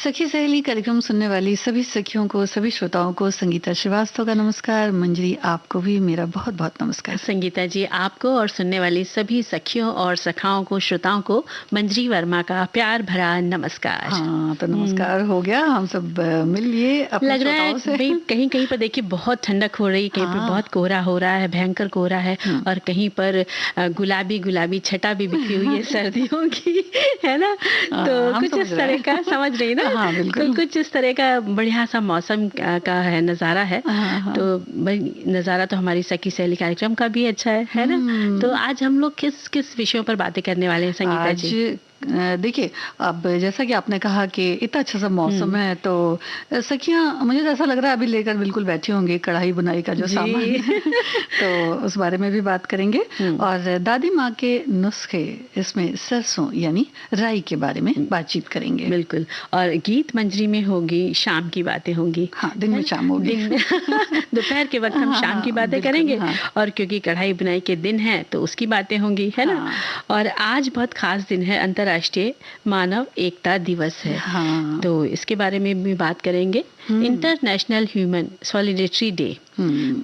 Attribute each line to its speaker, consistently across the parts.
Speaker 1: सखी सहेली कार्यक्रम सुनने वाली सभी सखियों को, सभी श्रोताओं को संगीता श्रीवास्तव का नमस्कार। मंजरी, आपको भी मेरा बहुत बहुत नमस्कार।
Speaker 2: संगीता जी, आपको और सुनने वाली सभी सखियों और सखाओं को, श्रोताओं को मंजरी वर्मा का प्यार भरा नमस्कार।
Speaker 1: हाँ, तो नमस्कार हो गया, हम सब मिल लिए अपने
Speaker 2: लग रहा है भाई कहीं कहीं पर देखिए बहुत ठंडक हो रही, कहीं पर बहुत कोहरा हो रहा है, भयंकर कोहरा है, और कहीं पर गुलाबी गुलाबी छटा भी बिखरी हुई है सर्दियों की, है ना। तो कुछ इस तरह का समझ रही ना।
Speaker 1: हाँ,
Speaker 2: तो कुछ इस तरह का बढ़िया सा मौसम का है, नज़ारा है। तो भाई नज़ारा तो हमारी सखी सहेली कार्यक्रम का भी अच्छा है ना। तो आज हम लोग किस किस विषयों पर बातें करने वाले हैं संगीता जी?
Speaker 1: देखिए, अब जैसा कि आपने कहा कि इतना अच्छा सा मौसम है, तो सखियां, मुझे तो ऐसा लग रहा है अभी लेकर बिल्कुल बैठी होंगी कढ़ाई बुनाई का जो सामान है। तो उस बारे में भी बात करेंगे, और दादी माँ के नुस्खे, इसमें सरसों यानी राई के बारे में बातचीत करेंगे।
Speaker 2: बिल्कुल। और गीत मंजरी में होगी शाम की बातें होंगी।
Speaker 1: हाँ, दिन में शाम होगी।
Speaker 2: दोपहर के वक्त हम शाम की बातें करेंगे, और क्योंकि कढ़ाई बुनाई के दिन है तो उसकी बातें होंगी, है ना। और आज बहुत खास दिन है, अंतर्राष्ट्रीय मानव एकता दिवस है। तो इसके बारे में भी बात करेंगे। इंटरनेशनल ह्यूमन सॉलिडेरिटी डे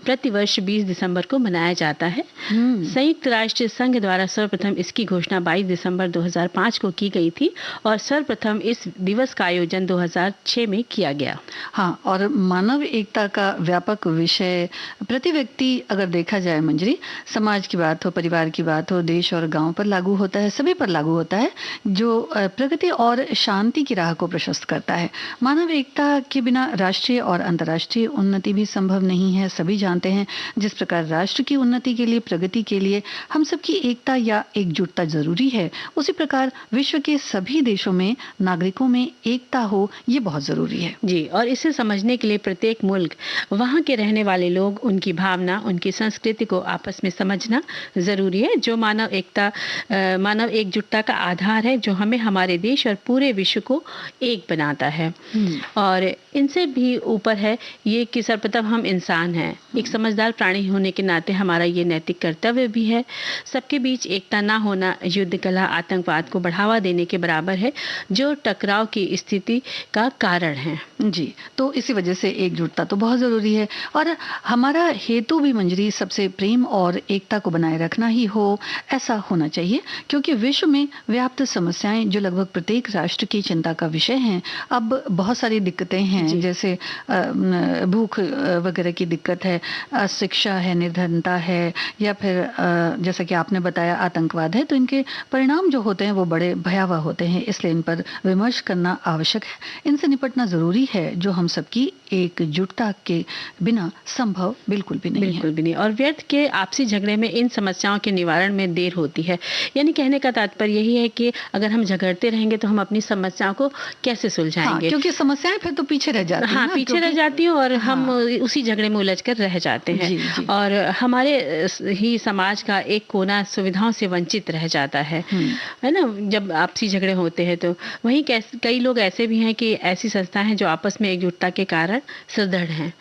Speaker 2: प्रतिवर्ष 20 दिसंबर को मनाया जाता है। संयुक्त राष्ट्र संघ द्वारा सर्वप्रथम इसकी घोषणा 22 दिसंबर 2005 को की गई थी, और सर्वप्रथम इस दिवस का आयोजन 2006 में किया गया।
Speaker 1: हाँ, और मानव एकता का व्यापक विषय प्रति व्यक्ति अगर देखा जाए मंजरी, समाज की बात हो, परिवार की बात हो, देश और गांव पर लागू होता है, सभी पर लागू होता है, जो प्रगति और शांति की राह को प्रशस्त करता है। मानव एकता के बिना राष्ट्रीय और अंतर्राष्ट्रीय उन्नति भी संभव नहीं है। सभी जानते हैं जिस प्रकार राष्ट्र की उन्नति के लिए, प्रगति के लिए हम सबकी एकता या एकजुटता जरूरी है, उसी प्रकार विश्व के सभी देशों में नागरिकों में एकता हो, ये बहुत जरूरी है जी।
Speaker 2: और इसे समझने के लिए प्रत्येक मुल्क, वहाँ के रहने वाले लोग, उनकी भावना, उनकी संस्कृति को आपस में समझना जरूरी है, जो मानव एकता, मानव एकजुटता का आधार है, जो हमें हमारे देश और पूरे विश्व को एक बनाता है। और इनसे भी ऊपर है ये कि सर्वप्रथम हम इंसान हैं। एक समझदार प्राणी होने के नाते हमारा ये नैतिक कर्तव्य भी है। सबके बीच एकता ना होना युद्ध कला, आतंकवाद को बढ़ावा देने के बराबर है, जो टकराव की स्थिति का कारण है
Speaker 1: जी। तो इसी वजह से एकजुटता तो बहुत जरूरी है, और हमारा हेतु भी मंजरी सबसे प्रेम और एकता को बनाए रखना ही हो, ऐसा होना चाहिए, क्योंकि विश्व में व्याप्त समस्याएं जो लगभग प्रत्येक राष्ट्र की चिंता का विषय हैं। अब बहुत सारी दिक्कतें हैं, जैसे भूख वगैरह की दिक्कत है, शिक्षा है, निर्धनता है, या फिर जैसा कि आपने बताया आतंकवाद है। तो इनके परिणाम जो होते हैं वो बड़े भयावह होते हैं, इसलिए इन पर विमर्श करना आवश्यक है, इनसे निपटना जरूरी है, जो हम सबकी एकजुटता के बिना संभव बिल्कुल भी नहीं है।
Speaker 2: और व्यर्थ के आपसी झगड़े में इन समस्याओं के निवारण में देर होती है। यानी कहने का तात्पर्य यही है कि अगर हम झगड़ते रहेंगे तो हम अपनी समस्याओं को कैसे सुलझाएंगे?
Speaker 1: क्योंकि समस्याएं फिर तो पीछे रह जाती हैं।
Speaker 2: पीछे रह जाती हैं, और हम उसी झगड़े में उलझ कर रह जाते हैं। और हमारे ही समाज का एक कोना सुविधाओं से वंचित रह जाता है ना, जब आपसी झगड़े होते हैं। तो वहीं कई लोग ऐसे भी हैं कि ऐसी संस्थाएं हैं जो आपस में एकजुटता के कारण सुदृढ़ हैं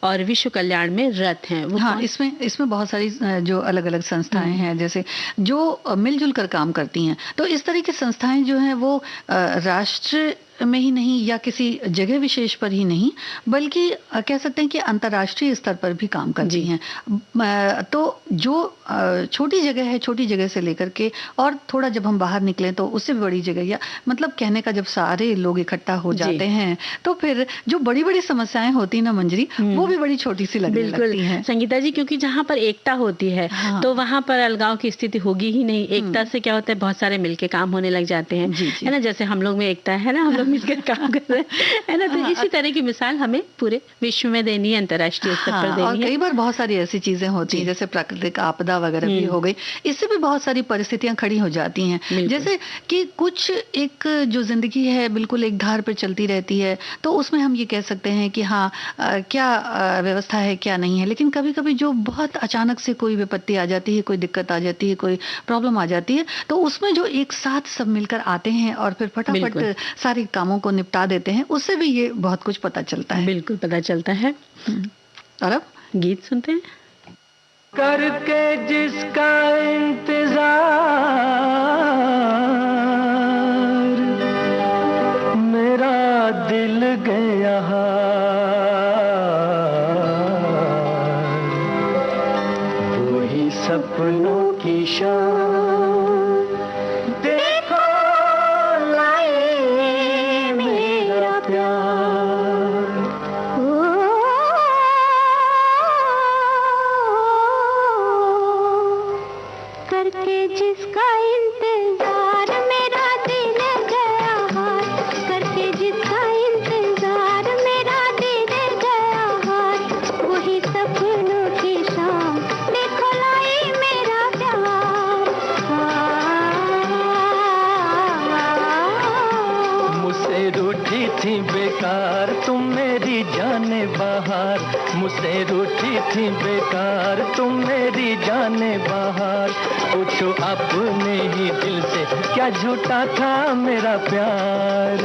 Speaker 2: और विश्व कल्याण में रत हैं।
Speaker 1: वो इसमें बहुत सारी जो अलग अलग संस्थाएं हैं, जैसे जो मिलजुल कर काम करती हैं। तो इस तरह की संस्थाएं जो हैं वो राष्ट्र में ही नहीं या किसी जगह विशेष पर ही नहीं, बल्कि कह सकते हैं कि अंतर्राष्ट्रीय स्तर पर भी काम करती हैं। तो जो छोटी जगह है, छोटी जगह से लेकर के और थोड़ा जब हम बाहर निकलें तो उससे भी बड़ी जगह, या मतलब कहने का जब सारे लोग इकट्ठा हो जाते हैं तो फिर जो बड़ी बड़ी समस्याएं होती ना मंजरी, वो भी बड़ी छोटी सी लगने लगती हैं।
Speaker 2: संगीता जी, क्योंकि जहाँ पर एकता होती है तो वहाँ पर अलगाव की स्थिति होगी ही नहीं। एकता से क्या होता है, बहुत सारे मिलके काम होने लग जाते हैं, है ना। जैसे हम लोग में एकता है ना, हम लोग मिलकर काम कर रहे हैं ना। तो इसी तरह की मिसाल हमें पूरे विश्व में देनी है, अंतर्राष्ट्रीय स्तर पर देनी है।
Speaker 1: और कई बार बहुत सारी ऐसी चीजें होती हैं, जैसे प्राकृतिक आपदा वगैरह भी हो गई, इससे भी बहुत सारी परिस्थितियां खड़ी हो जाती हैं। जैसे कि कुछ एक जो जिंदगी है बिल्कुल एक धार पर चलती रहती है, तो उसमें हम ये कह सकते हैं कि हाँ, क्या व्यवस्था है क्या नहीं है। लेकिन कभी कभी जो बहुत अचानक से कोई विपत्ति आ जाती है, कोई दिक्कत आ जाती है, कोई प्रॉब्लम आ जाती है, तो उसमें जो एक साथ सब मिलकर आते हैं और फिर फटाफट सारी कामों को निपटा देते हैं, उससे भी ये बहुत कुछ पता चलता है।
Speaker 2: बिल्कुल पता चलता है।
Speaker 1: और अब
Speaker 2: गीत सुनते हैं।
Speaker 3: करके जिसका इंतजार मेरा दिल सपनों की शान देखो लाए मेरा प्यार।
Speaker 4: करके जिसका इंतजार मेरा दिल गया हार, करके जिसका इंतजार मेरा दिल गया हार, वही सपनों की शाम देखो लाई मेरा प्यार।
Speaker 3: मुझसे रूठी थी बेकार तुम मेरी जाने बहार, मुझसे रूठी थी बेकार तुम मेरी जाने बहार। पूछो अपने ही दिल से क्या झूठा था मेरा प्यार।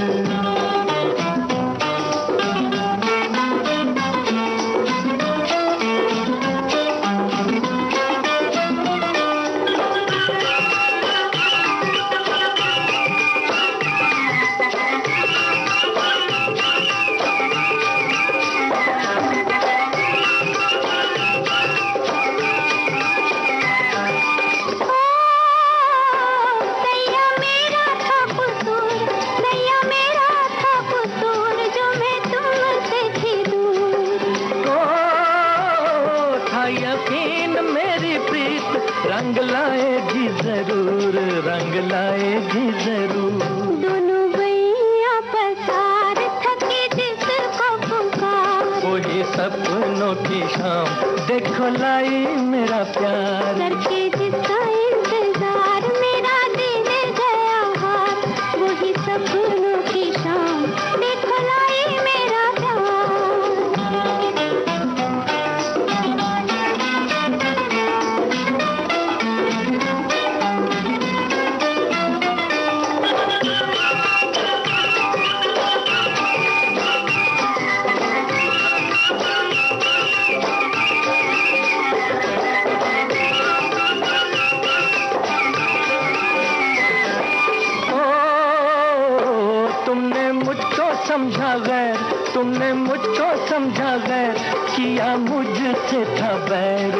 Speaker 3: रंग लाएगी जरूर, रंग लाएगी जरूर।
Speaker 4: दोनों भैया पसार थके जिसको पुकार,
Speaker 3: वही सपनों की शाम देखो लाई मेरा प्यार।
Speaker 4: करके जिसका इंतजार मेरा दिल गया हार, वही सपनों की शाम देखो लाई मेरा प्यार।
Speaker 3: समझा गैर, तुमने मुझको समझा गैर, किया मुझसे था बैर।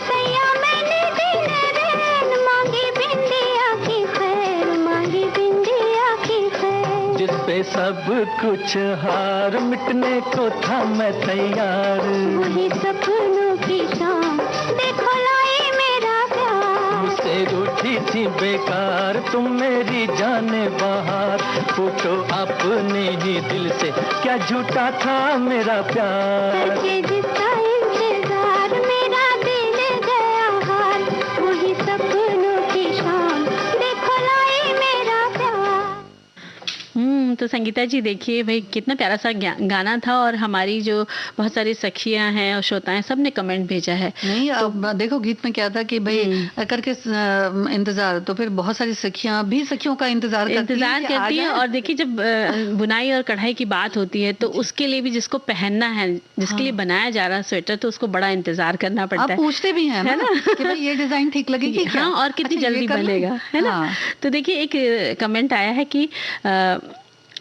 Speaker 4: सैया मैंने दिन रैन मांगी बिंदिया की खैर, मांगी बिंदिया की खैर।
Speaker 3: जिस पे सब कुछ हार मिटने को था मैं तैयार,
Speaker 4: वही सपनों की शाम देखो लाई मेरा प्यार।
Speaker 3: मुझसे रूठी थी बेकार तुम मेरी जाने बहार। पूछो अपने ही दिल से क्या झूठा था मेरा प्यार।
Speaker 4: करके जिसका इंतजार मेरा दिल गया हार, वही सपनों की शाम देखो लाई मेरा प्यार।
Speaker 2: तो संगीता जी देखिए भाई कितना प्यारा सा गाना था, और हमारी जो बहुत सारी सखियां हैं और श्रोताएं सब ने कमेंट भेजा है।
Speaker 1: नहीं तो, अब देखो गीत में क्या था कि भाई करके इंतजार, तो फिर बहुत सारी सखियां भी सखियों का इंतजार करती
Speaker 2: हैं। और देखिए जब बुनाई और कढ़ाई की बात होती है तो उसके लिए भी जिसको पहनना है, जिसके लिए बनाया जा रहा है स्वेटर, तो उसको बड़ा इंतजार करना पड़ता है।
Speaker 1: आप पूछते भी हैं ना कि भाई ये डिजाइन ठीक लगेगी क्या?
Speaker 2: हाँ, और कितनी जल्दी बनेगा, है ना। तो देखिए एक कमेंट आया है कि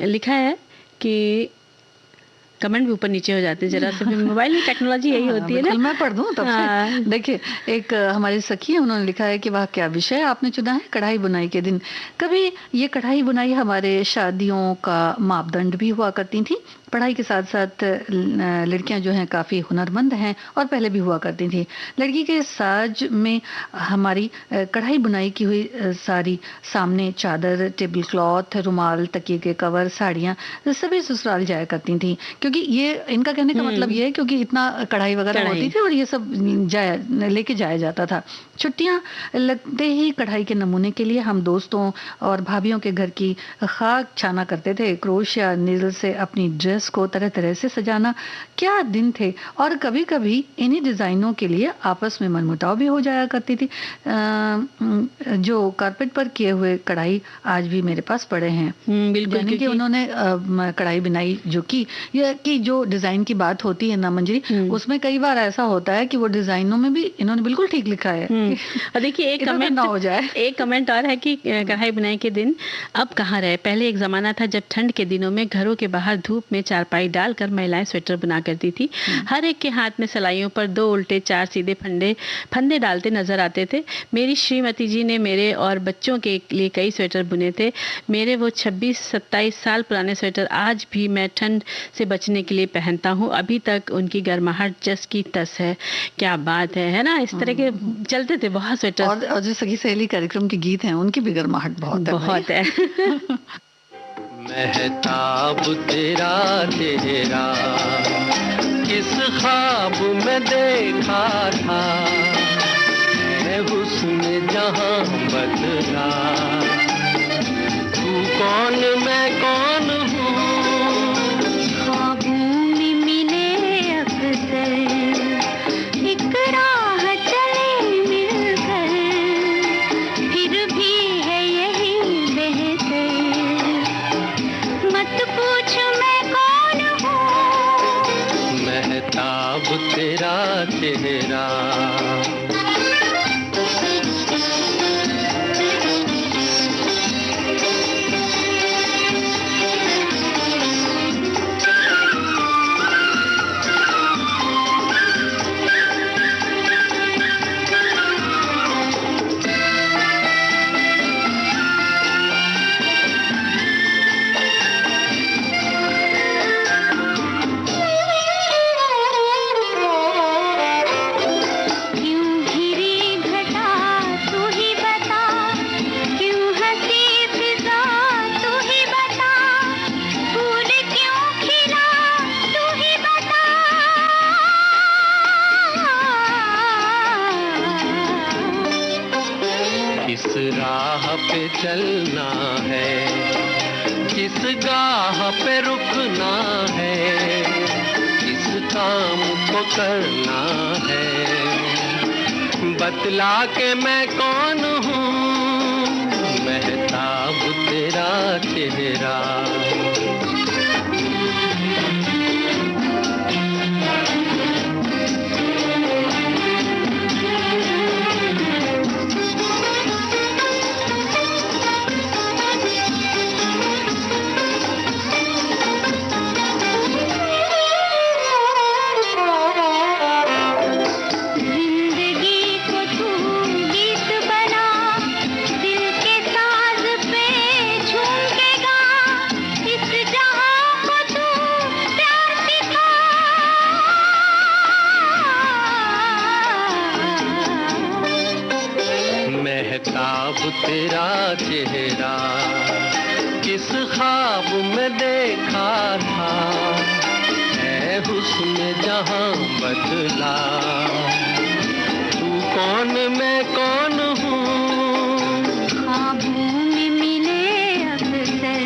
Speaker 2: लिखा है कि कमेंट भी ऊपर नीचे हो जाते हैं जरा से, मोबाइल में टेक्नोलॉजी यही होती है ना।
Speaker 1: मैं पढ़ दूं तब से। देखिए एक हमारी सखी है, उन्होंने लिखा है कि वाह क्या विषय आपने चुना है, कढ़ाई बुनाई के दिन। कभी ये कढ़ाई बुनाई हमारे शादियों का मापदंड भी हुआ करती थी। पढ़ाई के साथ साथ लड़कियां जो हैं काफ़ी हुनरमंद हैं और पहले भी हुआ करती थी। लड़की के साज में हमारी कढ़ाई बुनाई की हुई सारी सामने चादर, टेबल क्लॉथ, रुमाल, तकिए के कवर, साड़ियाँ सभी ससुराल जाया करती थी। क्योंकि ये इनका कहने का मतलब ये है क्योंकि इतना कढ़ाई वगैरह होती थी और ये सब लेके जाया जाता था। छुट्टियाँ लगते ही कढ़ाई के नमूने के लिए हम दोस्तों और भाभीियों के घर की खाक छाना करते थे। क्रोशिया नीडल से अपनी ड्रेस को तरह तरह से सजाना, क्या दिन थे। और कभी कभी इन्हीं डिजाइनों के लिए आपस में मनमुटाव भी हो जाया करती थी। जो कारपेट पर किए हुए कढ़ाई आज भी मेरे पास पड़े हैं।
Speaker 2: बिल्कुल,
Speaker 1: क्योंकि उन्होंने कढ़ाई बुनाई जो की, या कि जो डिजाइन की बात होती है ना मंजरी, उसमें कई बार ऐसा होता है कि वो डिजाइनों में भी इन्होंने बिल्कुल ठीक लिखा है।
Speaker 2: और देखिए एक कमेंट
Speaker 1: ना हो जाए।
Speaker 2: एक कमेंट और है कि कढ़ाई बुनाई के दिन अब कहाँ रहे। पहले एक जमाना था जब ठंड के दिनों में घरों के बाहर धूप में चारपाई डालकर महिलाएं स्वेटर बुना करती थी। हर एक के हाथ में सलाइयों पर 2 उल्टे 4 सीधे फंदे डालते नजर आते थे। मेरी श्रीमती जी ने मेरे और बच्चों के लिए कई स्वेटर बुने थे। मेरे वो 26-27 साल पुराने स्वेटर आज भी मैं ठंड से बचने के लिए पहनता हूँ। अभी तक उनकी गर्माहट जस की तस है। क्या बात है ना? इस तरह के चलते थे बहुत स्वेटर।
Speaker 1: और जो सखी सहेली कार्यक्रम के गीत हैं उनकी भी गर्माहट बहुत है।
Speaker 3: महताब तेरा चेहरा किस ख्वाब में देखा था, मैं हुस्न जहां बदला, तू कौन मैं कौन हूँ।
Speaker 4: ख्वाबों में मिले अक्सर, एक राह चले मिलकर, फिर भी है यही बेहतर, मत पूछ मैं कौन हूँ।
Speaker 3: महताब तेरा चेहरा पे चलना है, किस गाह पे रुकना है, किस काम को करना है, बतला के मैं कौन हूँ। महताब तेरा चेहरा तेरा चेहरा किस ख्वाब में देखा था, है हुस्न जहां बदला, तू कौन मैं कौन हूँ।
Speaker 4: ख्वाबों में मिले अक्सर,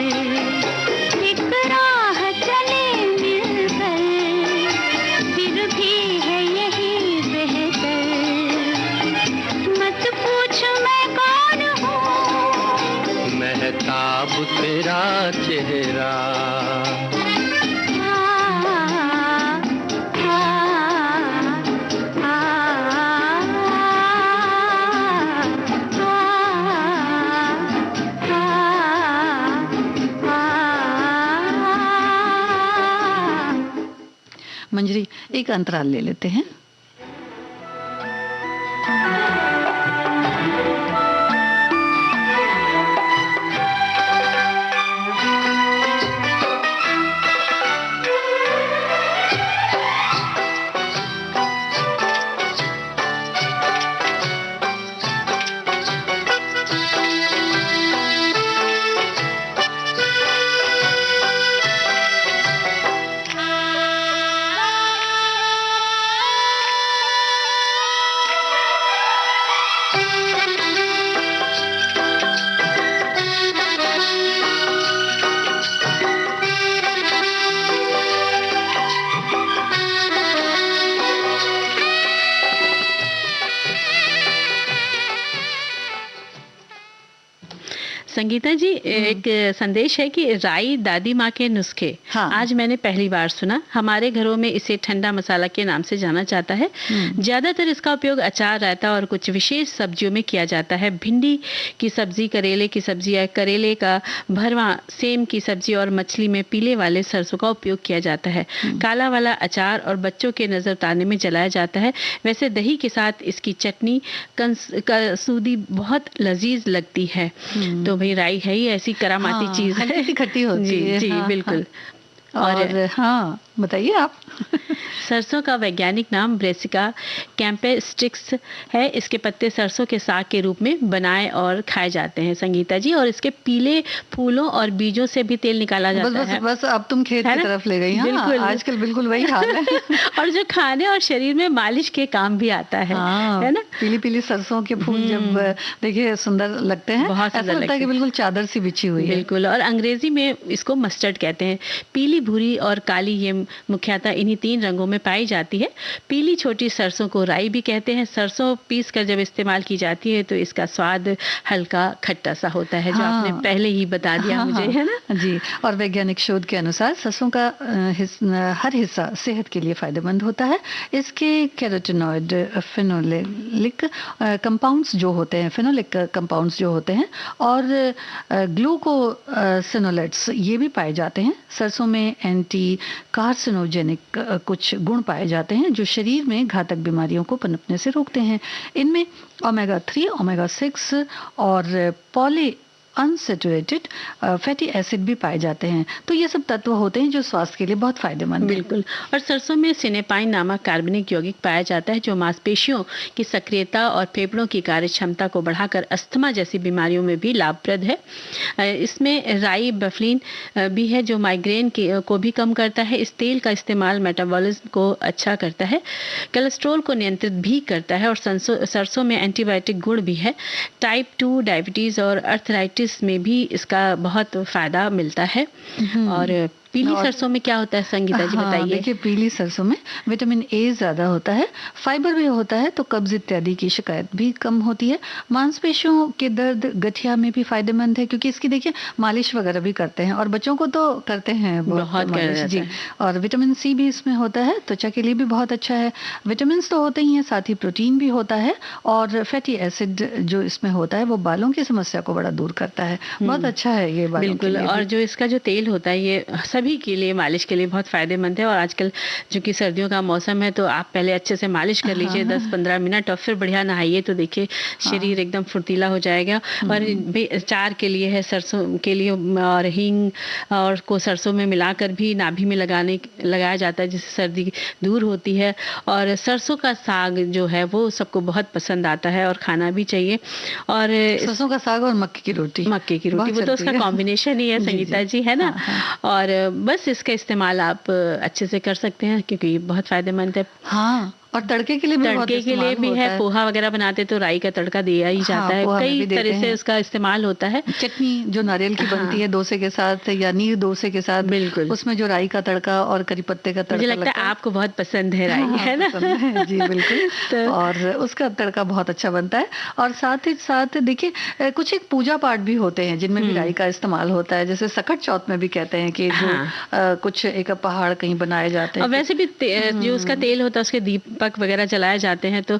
Speaker 4: एक राह चले मिलकर, फिर भी है यही बेहतर, मत पूछ मैं कौन हूँ।
Speaker 3: महताब तेरा चेहरा
Speaker 1: मंजरी, एक अंतराल ले लेते हैं।
Speaker 2: संगीता जी, एक संदेश है कि राई दादी माँ के नुस्खे,
Speaker 1: हाँ।
Speaker 2: आज मैंने पहली बार सुना। हमारे घरों में इसे ठंडा मसाला के नाम से जाना जाता है। ज्यादातर इसका उपयोग अचार, रायता और कुछ विशेष सब्जियों में किया जाता है। भिंडी की सब्जी, करेले की सब्जी या करेले का भरवा, सेम की सब्जी और मछली में पीले वाले सरसों का उपयोग किया जाता है। काला वाला अचार और बच्चों के नजर उतारने में जलाया जाता है। वैसे दही के साथ इसकी चटनी कसूदी बहुत लजीज लगती है। तो भाई राई है ही ऐसी करामाती
Speaker 1: हाँ,
Speaker 2: चीज है,
Speaker 1: हल्की सी खट्टी होती
Speaker 2: जी
Speaker 1: है।
Speaker 2: जी
Speaker 1: हाँ,
Speaker 2: बिल्कुल।
Speaker 1: और हाँ, बताइए आप।
Speaker 2: सरसों का वैज्ञानिक नाम ब्रेसिका कैम्पेस्ट्रिक्स है। इसके पत्ते सरसों के साग के रूप में बनाए और खाए जाते हैं संगीता जी, और इसके पीले फूलों और बीजों से भी तेल निकाला जाता है।
Speaker 1: बस अब तुम खेत की तरफ ले गई। हाँ,
Speaker 2: बिल्कुल।
Speaker 1: आजकल बिल्कुल वही हाल है।
Speaker 2: और जो खाने और शरीर में मालिश के काम भी आता है,
Speaker 1: हाँ,
Speaker 2: है ना?
Speaker 1: पीली पीली सरसों के फूल जब देखिए सुंदर लगते हैं,
Speaker 2: बहुत सुंदर
Speaker 1: ऐसा लगता है कि बिल्कुल चादर सी बिछी हुई है।
Speaker 2: बिल्कुल। और अंग्रेजी में इसको मस्टर्ड कहते हैं। पीली, भूरी और काली, ये मुख्यतः इन्हीं 3 रंगों में पाई जाती है। पीली छोटी सरसों को राई भी कहते हैं। सरसों पीस कर जब इस्तेमाल की जाती है तो इसका स्वाद हल्का खट्टा सा होता है, जो आपने पहले ही बता दिया मुझे, है ना?
Speaker 1: जी। और वैज्ञानिक शोध के अनुसार सरसों का हर हिस्सा सेहत के लिए फायदेमंद होता है। इसके कैरोटीनॉइड, फेनोलिक कंपाउंड्स जो होते हैं, फेनोलिक कंपाउंड्स जो होते हैं, और ग्लूकोसिनोलेट्स ये भी पाए जाते हैं। सरसों में एंटी कार्सिनोजेनिक कुछ गुण पाए जाते हैं जो शरीर में घातक बीमारियों को पनपने से रोकते हैं। इनमें ओमेगा 3, ओमेगा 6 और पॉली अनसेचुरेटेड फैटी एसिड भी पाए जाते हैं। तो ये सब तत्व होते हैं जो स्वास्थ्य के लिए बहुत फायदेमंद है।
Speaker 2: बिल्कुल। और सरसों में सिनेपाइन नामक कार्बनिक यौगिक पाया जाता है जो मांसपेशियों की सक्रियता और फेफड़ों की कार्य क्षमता को बढ़ाकर अस्थमा जैसी बीमारियों में भी लाभप्रद है। इसमें राई बफलिन भी है जो माइग्रेन को भी कम करता है। इस तेल का इस्तेमाल मेटाबॉलिज्म को अच्छा करता है, कोलेस्ट्रॉल को नियंत्रित भी करता है, और सरसों में एंटीबायोटिक गुण भी है। टाइप 2 डायबिटीज और अर्थराइटिस में भी इसका बहुत फायदा मिलता है। और पीली सरसों में क्या होता है संगीता जी, बताइए।
Speaker 1: देखिए, पीली सरसों में विटामिन ए ज्यादा होता है, फाइबर भी होता है, तो कब्ज इत्यादि की शिकायत भी कम होती है। मांसपेशियों के दर्द, गठिया में भी फायदेमंद है, क्योंकि इसकी देखिए मालिश वगैरह भी करते हैं, और बच्चों को तो करते हैं बहुत मालिश। जी। और विटामिन सी भी इसमें होता है, त्वचा के लिए भी बहुत अच्छा है। विटामिन तो होते ही हैं, साथ ही प्रोटीन भी होता है, और फैटी एसिड जो इसमें होता है वो बालों की समस्या को बड़ा दूर करता है। बहुत अच्छा है ये बालों के लिए।
Speaker 2: बिल्कुल। और जो इसका जो तेल होता है ये सभी के लिए, मालिश के लिए बहुत फायदेमंद है। और आजकल जो कि सर्दियों का मौसम है, तो आप पहले अच्छे से मालिश कर लीजिए 10-15 मिनट, और फिर बढ़िया नहाइए, तो देखिए शरीर एकदम फुर्तीला हो जाएगा। और चार के लिए है, सरसों के लिए, और हींग और को सरसों में मिलाकर भी नाभि में लगाया जाता है, जिससे सर्दी दूर होती है। और सरसों का साग जो है वो सबको बहुत पसंद आता है और खाना भी चाहिए। और
Speaker 1: सरसों का साग और मक्के की रोटी वो
Speaker 2: तो उसका कॉम्बिनेशन ही है संगीता जी, है ना? और बस इसका इस्तेमाल आप अच्छे से कर सकते हैं, क्योंकि ये बहुत फायदेमंद है।
Speaker 1: हाँ, और तड़के के लिए भी
Speaker 2: है। पोहा वगैरह बनाते तो राई का तड़का दिया ही जाता है। कई तरह से उसका इस्तेमाल होता है।
Speaker 1: चटनी जो नारियल की बनती है डोसे के साथ या नीर डोसे के साथ,
Speaker 2: बिल्कुल,
Speaker 1: उसमें जो राई का तड़का और करी पत्ते का तड़का
Speaker 2: मुझे लगता है आपको बहुत पसंद है राई, है ना?
Speaker 1: जी बिल्कुल। और उसका तड़का बहुत अच्छा बनता है। और साथ ही साथ देखिए, कुछ एक पूजा पाठ भी होते हैं जिनमें भी राई का इस्तेमाल होता है, जैसे सकट चौथ में भी कहते हैं कि जो कुछ एक पहाड़ कहीं बनाए जाते हैं।
Speaker 2: और वैसे भी जो उसका तेल होता है, उसके दीपक वगैरह जलाए जाते हैं, तो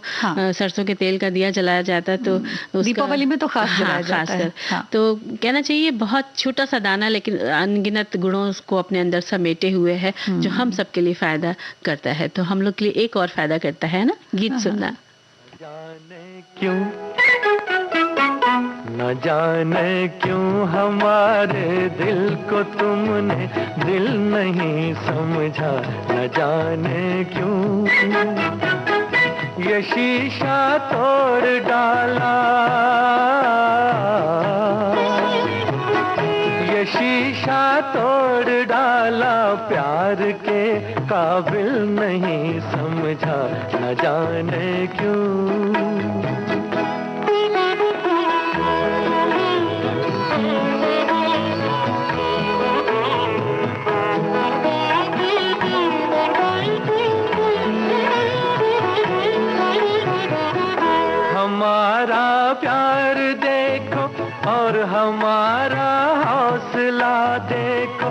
Speaker 2: सरसों के तेल का दिया जलाया जाता है, तो
Speaker 1: दीपावली में तो खास जलाया जाता है।
Speaker 2: तो कहना चाहिए बहुत छोटा सा दाना, लेकिन अनगिनत गुणों को अपने अंदर समेटे हुए है, जो हम सबके लिए फायदा करता है। तो हम लोग के लिए एक और फायदा करता है ना, गीत सुनना।
Speaker 3: न जाने क्यों हमारे दिल को तुमने दिल नहीं समझा, न जाने क्यों ये शीशा तोड़ डाला, ये शीशा तोड़ डाला, प्यार के काबिल नहीं समझा, न जाने क्यों। हमारा प्यार देखो और हमारा हौसला देखो,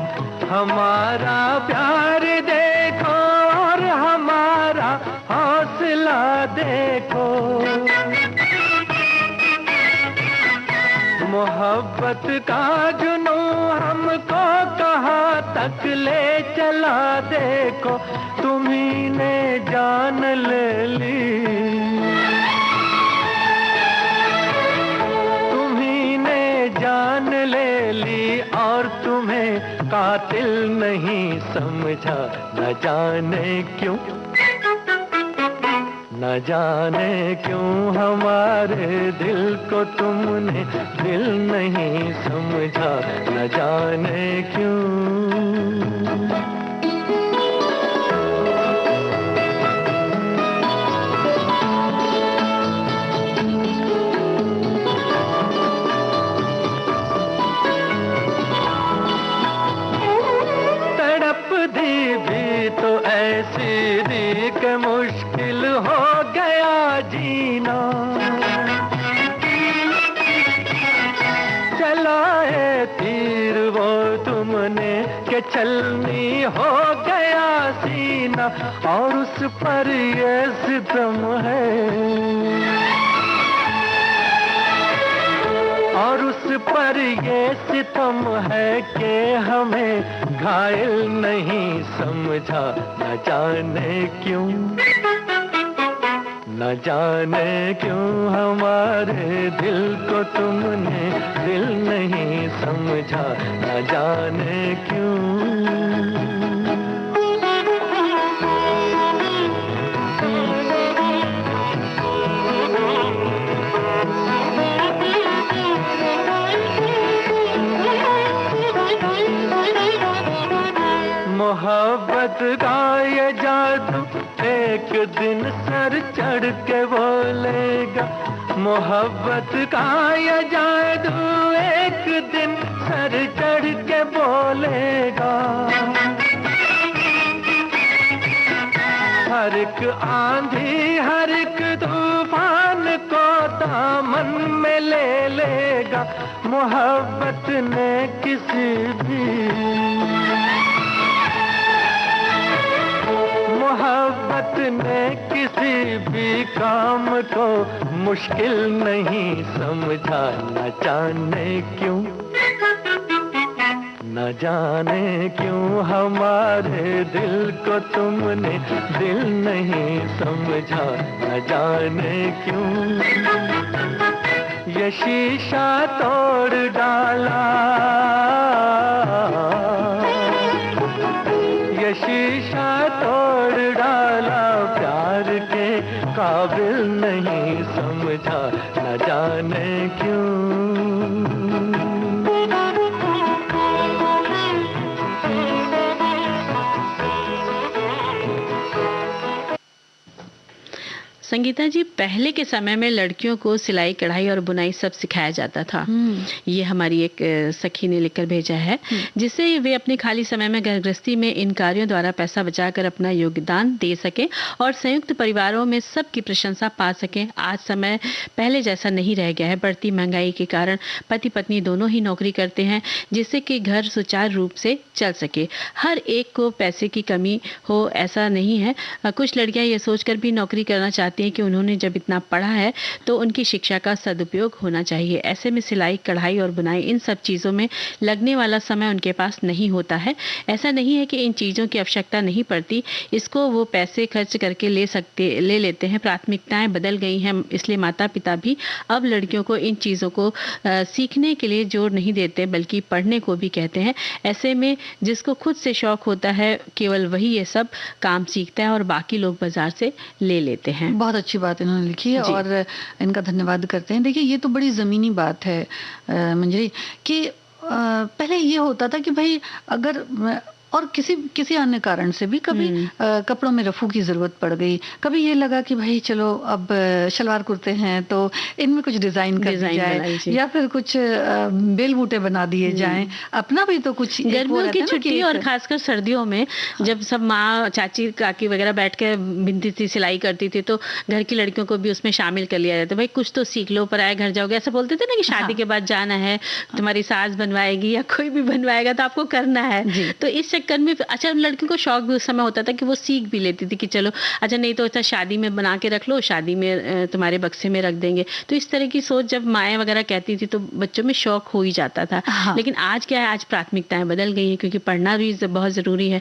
Speaker 3: हमारा प्यार देखो और हमारा हौसला देखो। मोहब्बत का जुनून हमको कहाँ तक ले चला देखो, तुम्ही ने जान ले ली, तुम्ही ने जान ले ली और तुम्हें कातिल नहीं समझा। न जाने क्यों, न जाने क्यों हमारे दिल को तुमने दिल नहीं समझा। न जाने क्यों। दी भी तो ऐसी दी कि मुश्किल हो गया जीना। चलाए तीर वो तुमने कि छलनी हो गया सीना, और उस पर ये सितम है, और उस पर ये सितम है कि हमें घायल नहीं समझा। न जाने क्यों, न जाने क्यों हमारे दिल को तुमने दिल नहीं समझा। न जाने क्यों। मोहब्बत का ये जादू एक दिन सर चढ़ के बोलेगा। मोहब्बत का ये जादू एक दिन सर चढ़ के बोलेगा। हर एक आंधी हर एक तूफान को दामन में ले लेगा। मोहब्बत ने किसी भी, मोहब्बत ने किसी भी काम को मुश्किल नहीं समझा। न जाने क्यों, न जाने क्यों हमारे दिल को तुमने दिल नहीं समझा। न जाने क्यों। ये शीशा तोड़ डाला, ये शीशा तोड़ डाला, प्यार के काबिल नहीं समझा। न जाने क्यों।
Speaker 2: संगीता जी, पहले के समय में लड़कियों को सिलाई कढ़ाई और बुनाई सब सिखाया जाता था। ये हमारी एक सखी ने लिखकर भेजा है, जिससे वे अपने खाली समय में घर गृहस्थी में इन कार्यों द्वारा पैसा बचाकर अपना योगदान दे सके और संयुक्त परिवारों में सबकी प्रशंसा पा सकें। आज समय पहले जैसा नहीं रह गया है। बढ़ती महंगाई के कारण पति पत्नी दोनों ही नौकरी करते हैं, जिससे कि घर सुचारू रूप से चल सके। हर एक को पैसे की कमी हो ऐसा नहीं है। कुछ लड़कियां ये सोचकर भी नौकरी करना चाहती कि उन्होंने जब इतना पढ़ा है तो उनकी शिक्षा का सदुपयोग होना चाहिए। ऐसे में सिलाई कढ़ाई और बुनाई इन सब चीज़ों में लगने वाला समय उनके पास नहीं होता है। ऐसा नहीं है कि इन चीज़ों की आवश्यकता नहीं पड़ती, इसको वो पैसे खर्च करके ले लेते हैं। प्राथमिकताएं बदल गई हैं, इसलिए माता पिता भी अब लड़कियों को इन चीज़ों को सीखने के लिए जोर नहीं देते, बल्कि पढ़ने को भी कहते हैं। ऐसे में जिसको खुद से शौक होता है केवल वही ये सब काम सीखता है और बाकी लोग बाजार से ले लेते हैं।
Speaker 1: बहुत अच्छी बात इन्होंने लिखी है और इनका धन्यवाद करते हैं। देखिए, ये तो बड़ी ज़मीनी बात है मंजरी, कि पहले ये होता था कि भाई अगर और किसी किसी अन्य कारण से भी कभी कपड़ों में रफू की जरूरत पड़ गई, कभी ये लगा कि भाई चलो अब शलवार कुर्ते हैं तो इनमें कुछ डिजाइन कर दी जाए, या फिर कुछ बेल बूटे बना दिए जाएं, अपना भी तो कुछ।
Speaker 2: गर्मियों की छुट्टी और खासकर सर्दियों में जब सब माँ चाची काकी वगैरह बैठ के बिनती थी, सिलाई करती थी, तो घर की लड़कियों को भी उसमें शामिल कर लिया जाता, भाई कुछ तो सीख लो, पराए घर जाओगे, ऐसा बोलते थे ना कि शादी के बाद जाना है, तुम्हारी सास बनवाएगी या कोई भी बनवाएगा तो आपको करना है। तो इस चक्कर में अच्छा लड़कियों को शौक भी उस समय होता था कि वो सीख भी लेती थी कि चलो अच्छा नहीं तो अच्छा शादी में बना के रख लो, शादी में तुम्हारे बक्से में रख देंगे। तो इस तरह की सोच जब माएँ वगैरह कहती थी तो बच्चों में शौक हो ही जाता था। लेकिन आज क्या है, आज प्राथमिकताएं बदल गई हैं क्योंकि पढ़ना भी बहुत जरूरी है।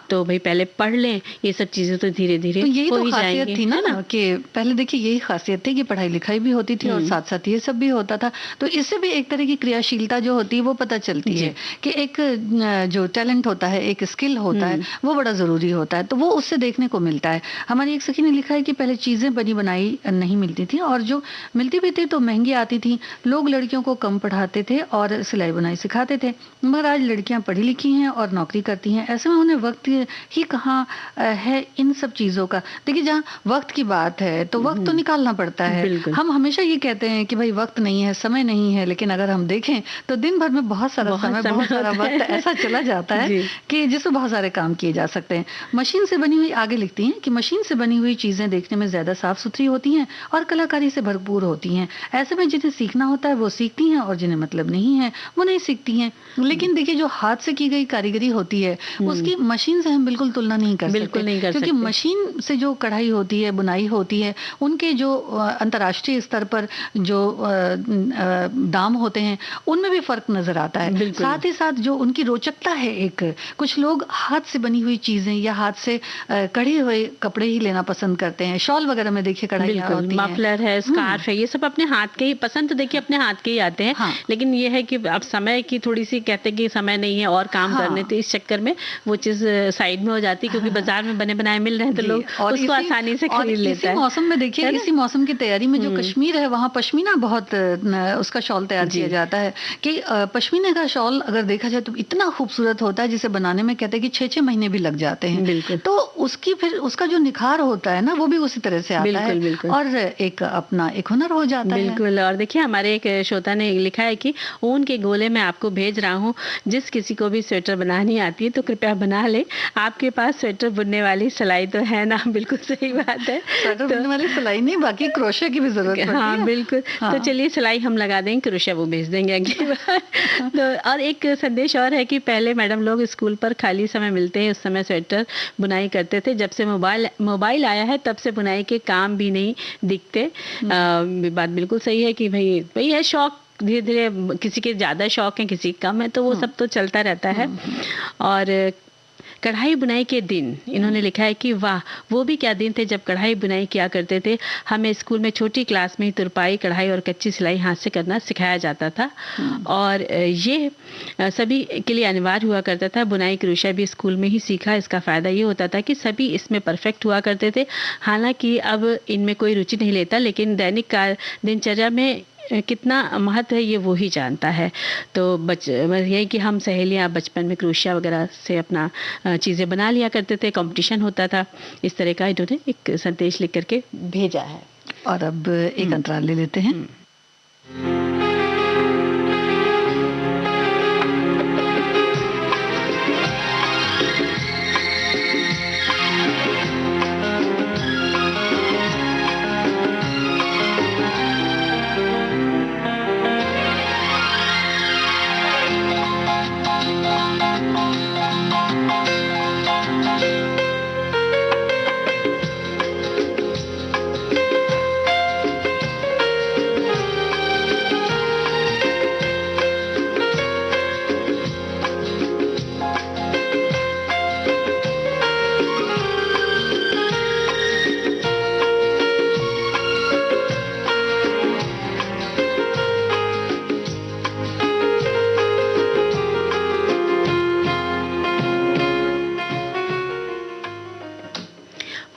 Speaker 2: तो भाई पहले पढ़ लें, ये सब चीजें तो धीरे धीरे
Speaker 1: यही तो खासियत थी ना कि पहले देखिए यही खासियत थी कि पढ़ाई लिखाई भी होती थी और साथ साथ ये सब भी होता था। तो इससे भी एक तरह की क्रियाशीलता जो होती है वो पता चलती है कि एक जो टैलेंट होता है, एक स्किल होता है, वो बड़ा जरूरी होता है। तो वो उससे देखने को मिलता है। हमारी एक सखी ने लिखा है कि पहले चीजें बनी बनाई नहीं मिलती थी और जो मिलती भी थी तो महंगी आती थी, लोग लड़कियों को कम पढ़ाते थे और सिलाई बुनाई सिखाते थे। मगर आज लड़कियां पढ़ी लिखी हैं और नौकरी करती हैं, ऐसे में उन्हें वक्त ही कहाँ है इन सब चीजों का। देखिए जहाँ वक्त की बात है तो वक्त तो निकालना पड़ता है। हम हमेशा ये कहते हैं कि भाई वक्त नहीं है, समय नहीं है, लेकिन अगर हम देखें तो दिन भर में बहुत सारा समय, बहुत सारा वक्त ऐसा चला जाता है कि जिसमें बहुत सारे काम किए जा सकते हैं। मशीन से बनी हुई, आगे लिखती हैं कि मशीन से बनी हुई चीजें देखने में ज्यादा साफ सुथरी होती हैं और कलाकारी से भरपूर होती हैं। ऐसे में जिन्हें सीखना होता है वो सीखती हैं और जिन्हें मतलब नहीं है वो नहीं सीखती हैं। लेकिन देखिए जो हाथ से की गई कारीगरी होती है उसकी मशीन से हम बिल्कुल तुलना नहीं कर सकते, क्योंकि मशीन से जो कढ़ाई होती है, बुनाई होती है, उनके जो अंतर्राष्ट्रीय स्तर पर जो दाम होते हैं उनमें भी फर्क नजर आता है। साथ ही साथ जो उनकी रोचकता है, एक कुछ लोग हाथ से बनी हुई चीजें या हाथ से कढ़े हुए कपड़े ही लेना पसंद करते हैं। शॉल वगैरह में देखिए कढ़ाई होती है,
Speaker 2: मफलर है, स्कार्फ है, ये सब अपने हाथ के ही पसंद तो देखिए अपने हाथ के ही आते हैं। लेकिन ये है कि अब समय की थोड़ी सी कहते हैं कि समय नहीं है और काम करने, तो इस चक्कर में वो चीज साइड में हो जाती है क्योंकि बाजार में बने बनाए मिल रहे हैं तो लोग उसको आसानी से खरीद लेते हैं।
Speaker 1: इसी मौसम में देखिए, इसी मौसम की तैयारी में जो कश्मीर है वहाँ पश्मीना बहुत उसका शॉल तैयार किया जाता है कि पश्मीना का शॉल अगर देखा जाए तो इतना खूबसूरत होता है जिसे बनाने में कहते हैं कि 6-6 महीने भी लग जाते हैं। तो उसकी फिर उसका जो निखार होता है ना वो भी उसी तरह से आता है और एक अपना एक हुनर हो जाता है।
Speaker 2: बिल्कुल। और देखिए हमारे एक श्रोता ने लिखा है कि ऊन के गोले में आपको भेज रहा हूँ, जिस किसी को भी स्वेटर बनानी आती है तो कृपया बना ले, आपके पास स्वेटर बुनने वाली सिलाई तो है ना। बिल्कुल सही बात है,
Speaker 1: स्वेटर बुनने वाली सिलाई नहीं, बाकी क्रोशे की भी जरूरत पड़ती है।
Speaker 2: हाँ बिल्कुल। तो चलिए सिलाई हम लगा देंगे, क्रोशा वो भेज देंगे अगली बार। तो और एक संदेश और है कि पहले मैडम लोग स्कूल पर खाली समय मिलते हैं उस समय स्वेटर बुनाई करते थे, जब से मोबाइल आया है तब से बुनाई के काम भी नहीं दिखते। बात बिल्कुल सही है कि भाई है शौक, धीरे धीरे किसी के ज्यादा शौक है किसी कम है, तो वो सब तो चलता रहता है। और कढ़ाई बुनाई के दिन इन्होंने लिखा है कि वाह वो भी क्या दिन थे जब कढ़ाई बुनाई किया करते थे। हमें स्कूल में छोटी क्लास में ही तुरपाई, कढ़ाई और कच्ची सिलाई हाथ से करना सिखाया जाता था और ये सभी के लिए अनिवार्य हुआ करता था। बुनाई क्रोशा भी स्कूल में ही सीखा। इसका फ़ायदा ये होता था कि सभी इसमें परफेक्ट हुआ करते थे। हालांकि अब इनमें कोई रुचि नहीं लेता, लेकिन दैनिक दिनचर्या में कितना महत्व है ये वो ही जानता है। तो यही कि हम सहेलियाँ बचपन में क्रोशिया वगैरह से अपना चीज़ें बना लिया करते थे, कंपटीशन होता था। इस तरह का इन्होंने एक संदेश लिख करके भेजा है।
Speaker 1: और अब एक अंतराल ले लेते हैं।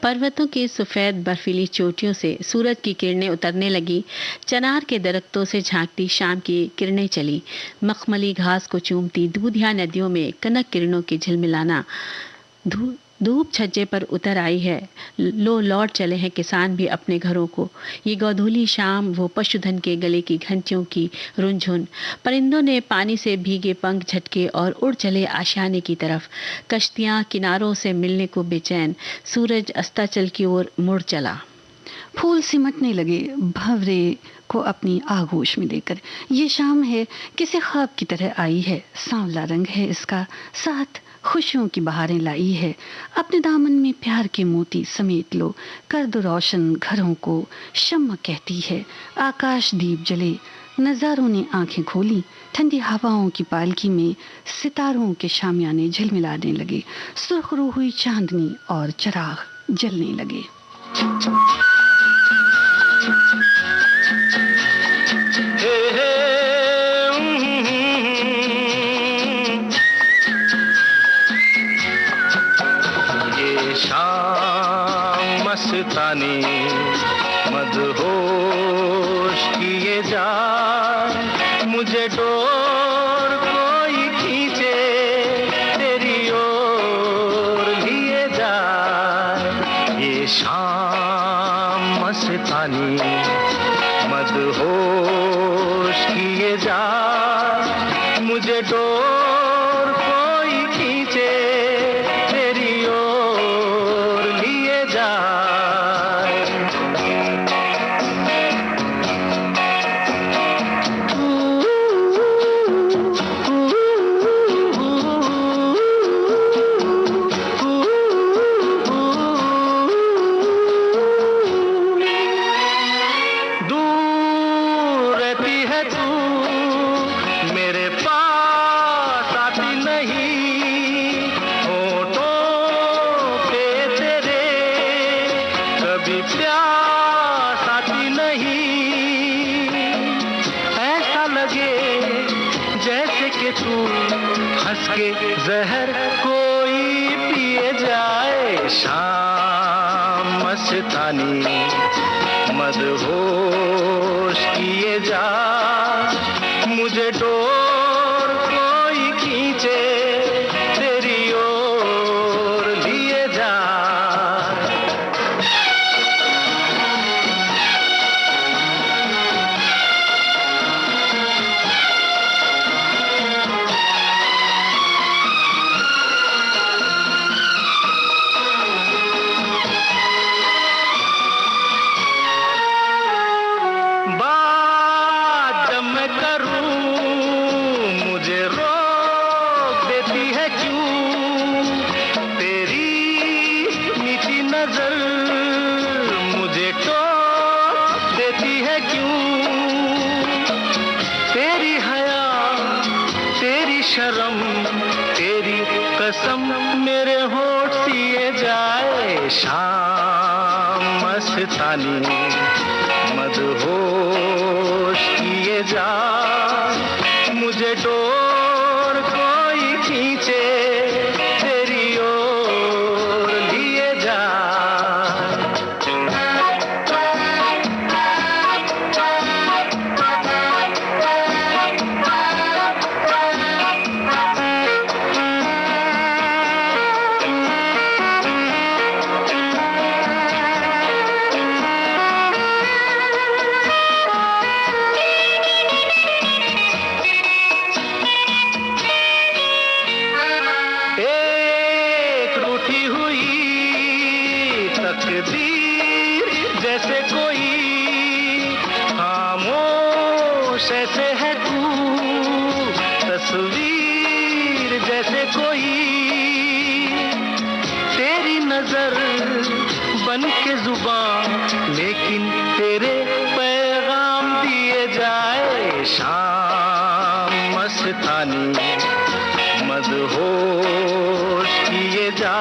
Speaker 2: पर्वतों की सफ़ेद बर्फीली चोटियों से सूरज की किरणें उतरने लगी। चनार के दरख्तों से झांकती शाम की किरणें चली। मखमली घास को चूमती दूधिया नदियों में कनक किरणों की झिलमिलाना। धूप छज्जे पर उतर आई है। लौट चले हैं किसान भी अपने घरों को। ये गोधूली शाम, वो पशुधन के गले की घंटियों की रुनझुन। परिंदों ने पानी से भीगे पंख झटके और उड़ चले आशियाने की तरफ। कश्तियां किनारों से मिलने को बेचैन। सूरज अस्ताचल की ओर मुड़ चला।
Speaker 1: फूल सिमटने लगे भंवरे को अपनी आगोश में लेकर। ये शाम है, किसी ख्वाब की तरह आई है। सांवला रंग है इसका, साथ खुशियों की बहारें लाई है। अपने दामन में प्यार के मोती समेट लो, कर दो रोशन घरों को। शम्मा कहती है, आकाश दीप जले। नजारों ने आंखें खोली। ठंडी हवाओं की पालकी में सितारों के शामियाने झिलमिलाने लगे। सुर्खरू हुई चांदनी और चिराग जलने लगे।
Speaker 3: मस्तानी मदहोश किए जा, मुझे डोर कोई खींचे तेरी ओर लिए जा। ये शाम मस्तानी मदहोश किए जा, मुझे डोर कोई खींचे तेरी ओर लिए जा। जहर कोई पिए जाए। शाम मस्तानी मदहोश किए जा, मुझे डोर कोई खींचे तेरी ओर लिए जा। शर्म तेरी कसम मेरे होठ सिए जाए। शाम मस्तानी मदहोश किए जा, मुझे डोर कोई खींचे तेरी ओर लिए जा। जैसे कोई खामोश ऐसे है तू, तस्वीर जैसे कोई तेरी नजर बन के जुबान, लेकिन तेरे पैगाम दिए जाए। शाम मस्तानी मदहोश किए जा,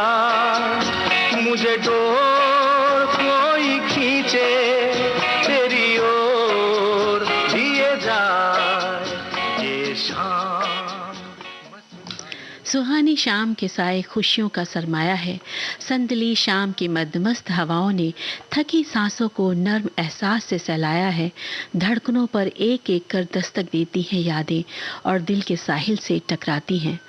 Speaker 3: मुझे डोर कोई खींचे तेरी ओर लिए जा। ये शाम
Speaker 2: सुहानी शाम के साए खुशियों का सरमाया है। संदली शाम की मदमस्त हवाओं ने थकी सांसों को नर्म एहसास से सहलाया है। धड़कनों पर एक एक कर दस्तक देती हैं यादें और दिल के साहिल से टकराती हैं।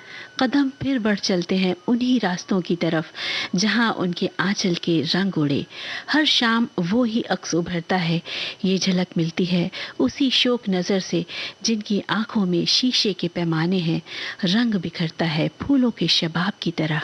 Speaker 2: कदम फिर बढ़ चलते हैं उन्हीं रास्तों की तरफ जहां उनके आंचल के रंग उड़े। हर शाम वो ही अक्स उभरता है, ये झलक मिलती है उसी शोक नज़र से जिनकी आंखों में शीशे के पैमाने हैं। रंग बिखरता है फूलों के शबाब की तरह।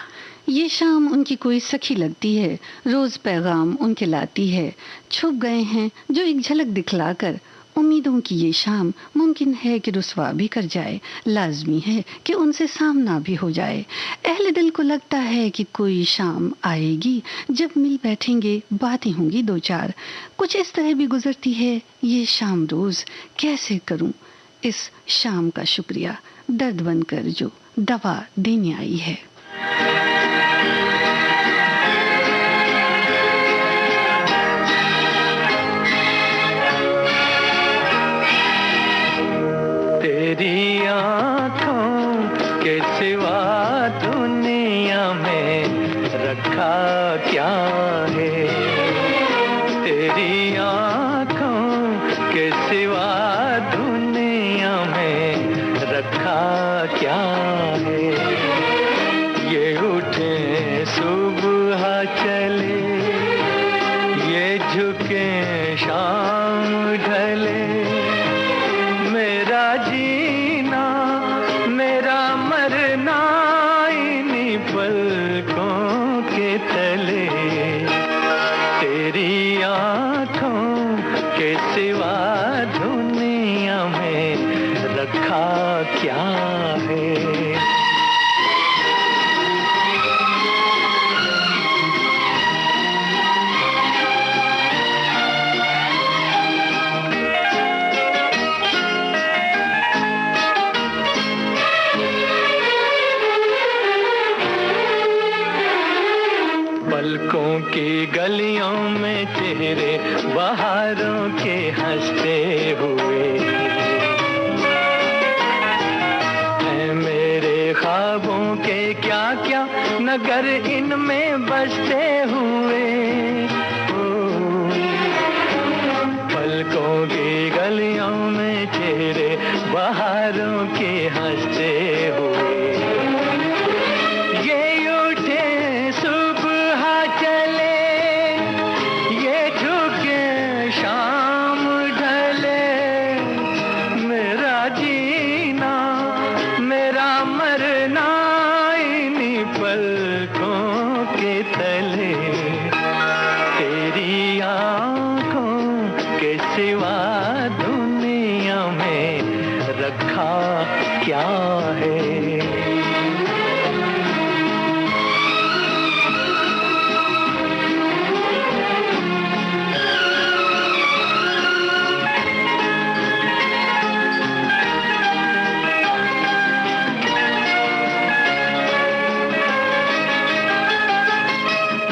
Speaker 1: ये शाम उनकी कोई सखी लगती है, रोज पैगाम उनके लाती है। छुप गए हैं जो एक झलक दिखलाकर। उम्मीदों की ये शाम मुमकिन है कि रुसवा भी कर जाए, लाजमी है कि उनसे सामना भी हो जाए। अहले दिल को लगता है कि कोई शाम आएगी जब मिल बैठेंगे, बातें होंगी दो चार। कुछ इस तरह भी गुजरती है ये शाम रोज। कैसे करूं इस शाम का शुक्रिया, दर्द बनकर जो दवा देने आई है।
Speaker 3: तेरी आँखों के सिवा दुनिया में रखा क्या है। तेरी आँखों के सिवा दुनिया में रखा क्या है। ये उठे सुबह चले, ये झुके शाम ढले। मेरा जीना मेरा मरना इन्हीं पलकों के तले। तेरी आँखों के सिवा दुनिया में रखा क्या है। पलकों की गलियों में चेहरे बहारों के हंसते हुए हैं। मेरे ख्वाबों के क्या क्या नगर इनमें बसते हुए। पलकों की गलियों में चेहरे बहारों के हंसते हुए। क्या है।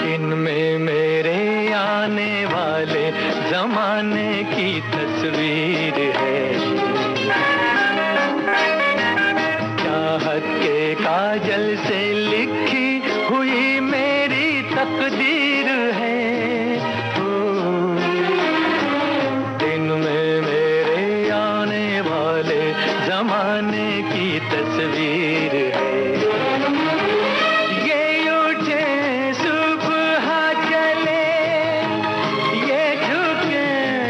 Speaker 3: इनमें मेरे आने वाले जमाने की तस्वीर है। के काजल से लिखी हुई मेरी तकदीर है। दिन में मेरे आने वाले जमाने की तस्वीर है। ये उठे सुबह चले, ये झुके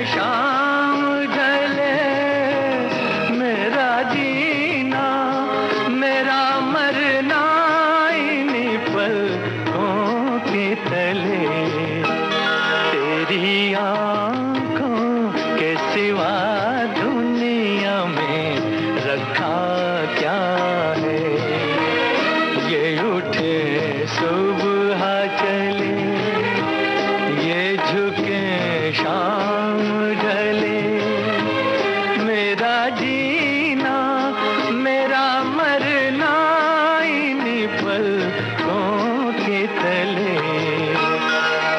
Speaker 3: शाम ढले। मेरा जीना मेरा मरना इन्हीं पलकों के तले। तेरी आँखों के सिवा दुनिया में रखा क्या है। ये उठे सुबह चले, ये झुके शाम ढले। मेरा जीना मेरा मरना इन्हीं पलकों के तले।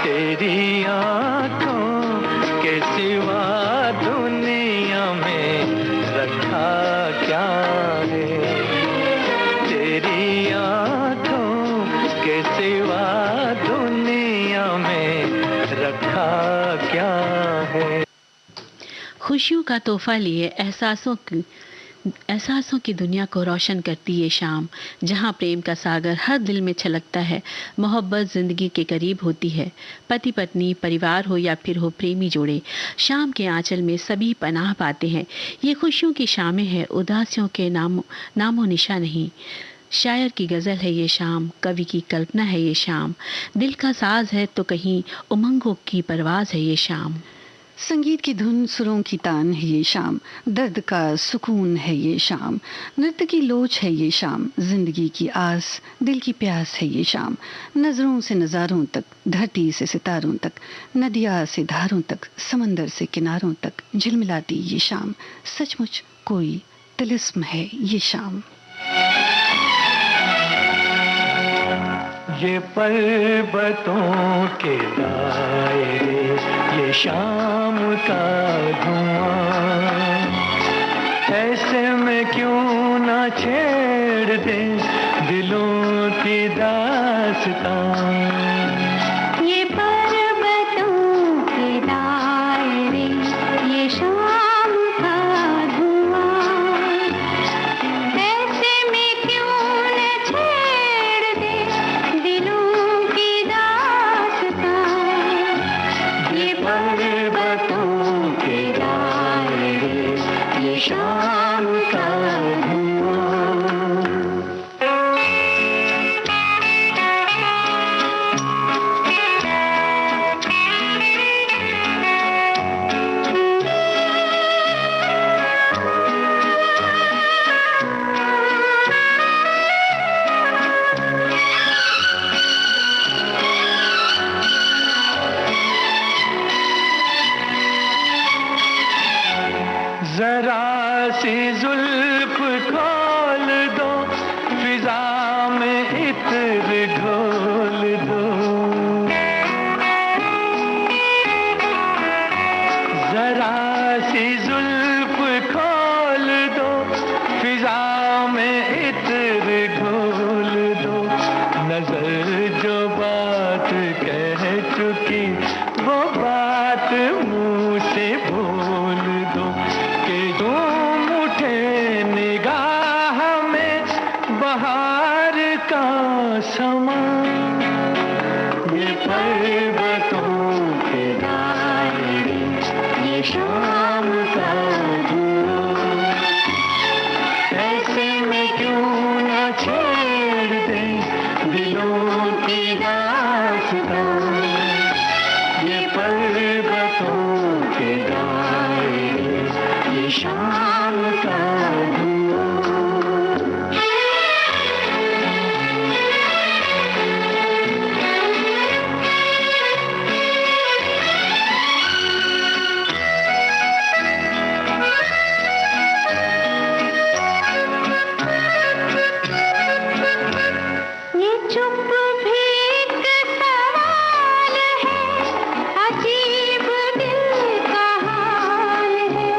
Speaker 3: तेरी आँखों के सिवा दुनिया में रखा क्या है। तेरी क्या है।
Speaker 2: खुशियों का तोहफा लिए एहसासों की दुनिया को रोशन करती ये शाम, जहाँ प्रेम का सागर हर दिल में छलकता है, मोहब्बत जिंदगी के करीब होती है। पति पत्नी, परिवार हो या फिर हो प्रेमी जोड़े, शाम के आंचल में सभी पनाह पाते हैं। ये खुशियों की शामें हैं, उदासियों के नामो निशा नहीं। शायर की गज़ल है ये शाम, कवि की कल्पना है ये शाम, दिल का साज है तो कहीं उमंगों की परवाज है ये शाम।
Speaker 1: संगीत की धुन, सुरों की तान है ये शाम, दर्द का सुकून है ये शाम, नृत्य की लोच है ये शाम, जिंदगी की आस, दिल की प्यास है ये शाम। नजरों से नज़ारों तक, धरती से सितारों तक, नदिया से धारों तक, समंदर से किनारों तक झिलमिलाती ये शाम, सचमुच कोई तिलिस्म है ये शाम।
Speaker 3: ये पर्वतों के दायरे, ये शाम का धुआं, ऐसे में क्यों ना छेड़ दे दिलों की दास्तां।
Speaker 4: ये पर्वतों के दायरे, ये शाम का धुआं, ऐसे में क्यों न छेड़ दे दिलों की दास्तां। ये पर्वतों के दायरे, ये शाम का
Speaker 3: जरा सी जुल्फ खोल दो, फिजा में इत्र घोल दो। जरा सी जुल्फ खोल दो, फिजा में इत्र घोल दो। नजर जो बात कह चुकी, वो बात मुंह से बोल दो। कि तुम उठे निगाह में बहार का समा। ये पर्वतों के दायरे, ये शाम का धुआं, ऐसे में क्यों ना छेड़ दे दिलों की दास्तां। ये पर्वतों के दायरे, ये शाम का धुआं।
Speaker 4: ये चुप भी एक सवाल है, अजीब दिल का हाल है।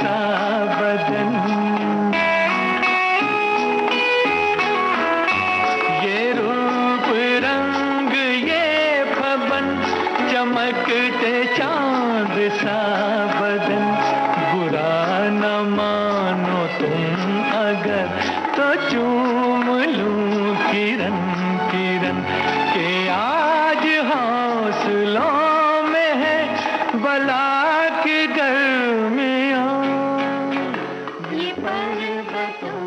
Speaker 3: सा बदन, ये रूप रंग ये भवन, चमकते चांद सा बदन। बुरा न मानो तुम अगर तो चूम लूं किरण किरण के आज हौसलों में है बला की गर्मियाँ। ये पर्वतों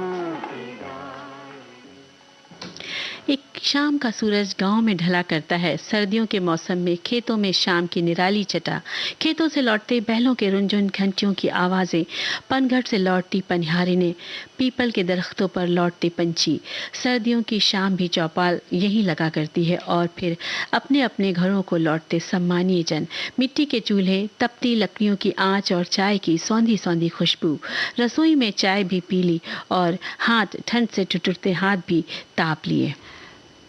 Speaker 2: एक शाम का सूरज गांव में ढला करता है। सर्दियों के मौसम में खेतों में शाम की निराली छटा, खेतों से लौटते बैलों के रुनझुन घंटियों की आवाज़ें, पनघट से लौटती पनिहारिनें, पीपल के दरख्तों पर लौटते पंछी। सर्दियों की शाम भी चौपाल यहीं लगा करती है और फिर अपने अपने घरों को लौटते सम्मानीय जन। मिट्टी के चूल्हे, तपती लकड़ियों की आंच और चाय की सौंधी सौंधी खुशबू। रसोई में चाय भी पी ली और हाथ ठंड से ठिठुरते हाथ भी ताप लिए।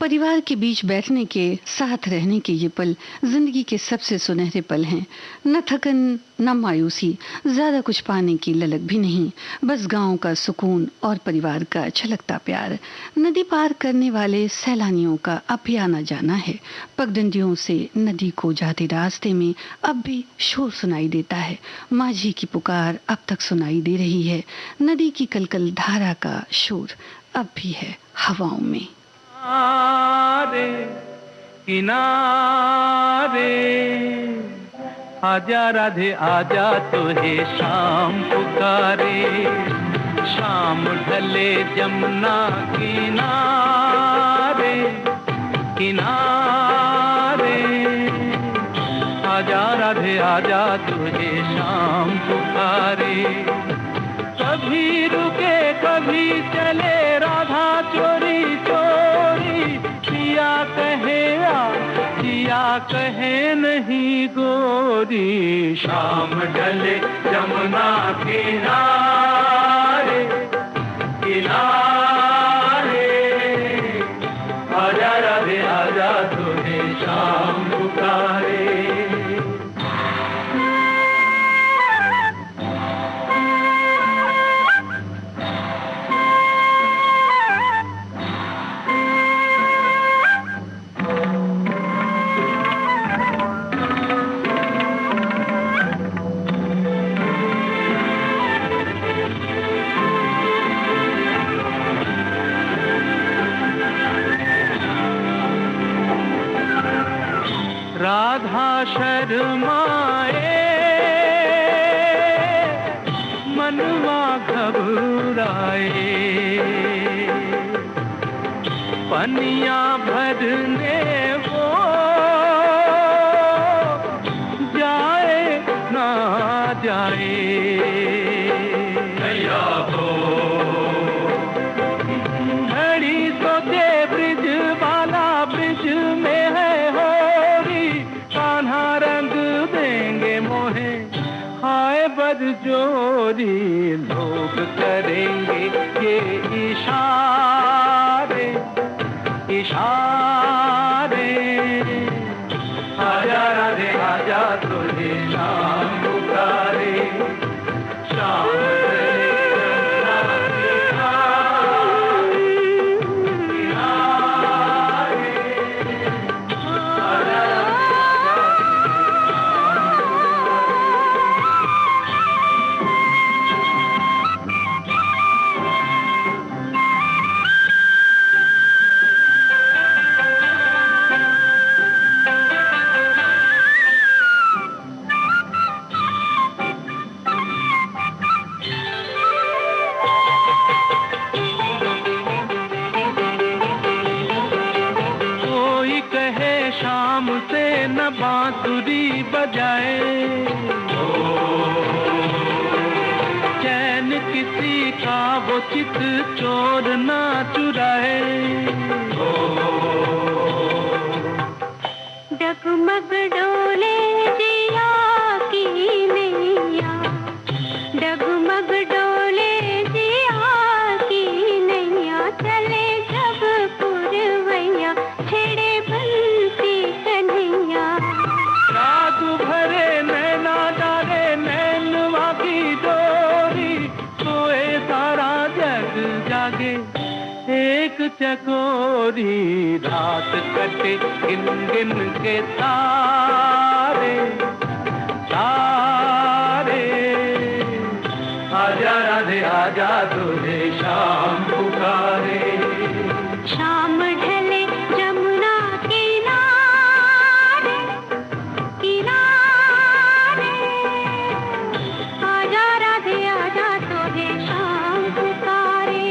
Speaker 1: परिवार के बीच बैठने के, साथ रहने के ये पल जिंदगी के सबसे सुनहरे पल हैं। न थकन न मायूसी, ज्यादा कुछ पाने की ललक भी नहीं, बस गांव का सुकून और परिवार का छलकता प्यार। नदी पार करने वाले सैलानियों का अब भी आना जाना है। पगडंडियों से नदी को जाते रास्ते में अब भी शोर सुनाई देता है। माझी की पुकार अब तक सुनाई दे रही है। नदी की कलकल धारा का शोर अब भी है हवाओं में।
Speaker 3: किनारे आजा राधे आजा, तुहे शाम पुकारे। शाम ढले जमुना किनारे किनारे, आजा राधे आजा, तुहे शाम पुकारे। कभी रुके कभी चले राधा चोरी चोरी, जिया कहे नहीं गोरी। शाम ढले जमुना किनारे किनारे, आजा राधे आजा, तुहे शाम पुकारे। राधा शर्माए मनवा घबराए, पनिया भरने वो जाए ना जाए। घड़ी सोचे ब्रिज वाला, ब्रिज में है होरी, कान्हा रंग देंगे मोहे हाय बदजोरी। लोग करेंगे ये इशारे इशारे, आजा राधे आजा, तुझे शाम पुकारे। शाम बांसुरी बजाए, चैन किसी का वो चित चोर ना चुराए।
Speaker 4: डगमग डोले जिया की नैया, डगमग डोले जिया की नैया, चले जब पुरवैया छेड़े बंसी कन्हैया।
Speaker 3: जादू भरे नैना डाले नैनवा की डोर, चकोरी रात कटे गिन गिन के तारे तारे। आजा राधे आजा तुझे शाम पुकारे।
Speaker 4: शाम ढले जमुना किनारे किनारे, आजा राधे आजा तुझे शाम पुकारे।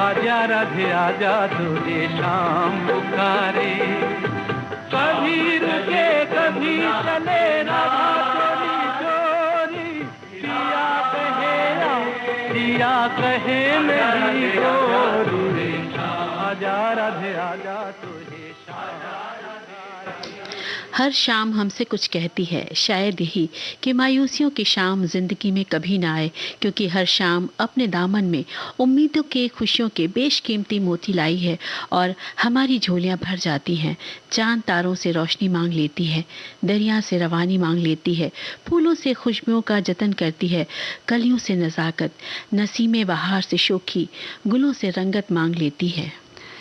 Speaker 3: आजा राधे आजा तुझे शाम पुकारे। कभी रुके कभी चले राधा चोरी चोरी, दिया कहे दिया कहे मेरी गोरी। आजा राधे आजा तुझे शाम।
Speaker 2: हर शाम हमसे कुछ कहती है, शायद यही कि मायूसियों की शाम जिंदगी में कभी ना आए, क्योंकि हर शाम अपने दामन में उम्मीदों के, खुशियों के बेशकीमती मोती लाई है और हमारी झोलियां भर जाती हैं। चांद तारों से रोशनी मांग लेती है, दरिया से रवानी मांग लेती है, फूलों से खुशबुओं का जतन करती है, कलियों से नज़ाकत, नसीमे बहार से शोखी, गुलों से रंगत मांग लेती है,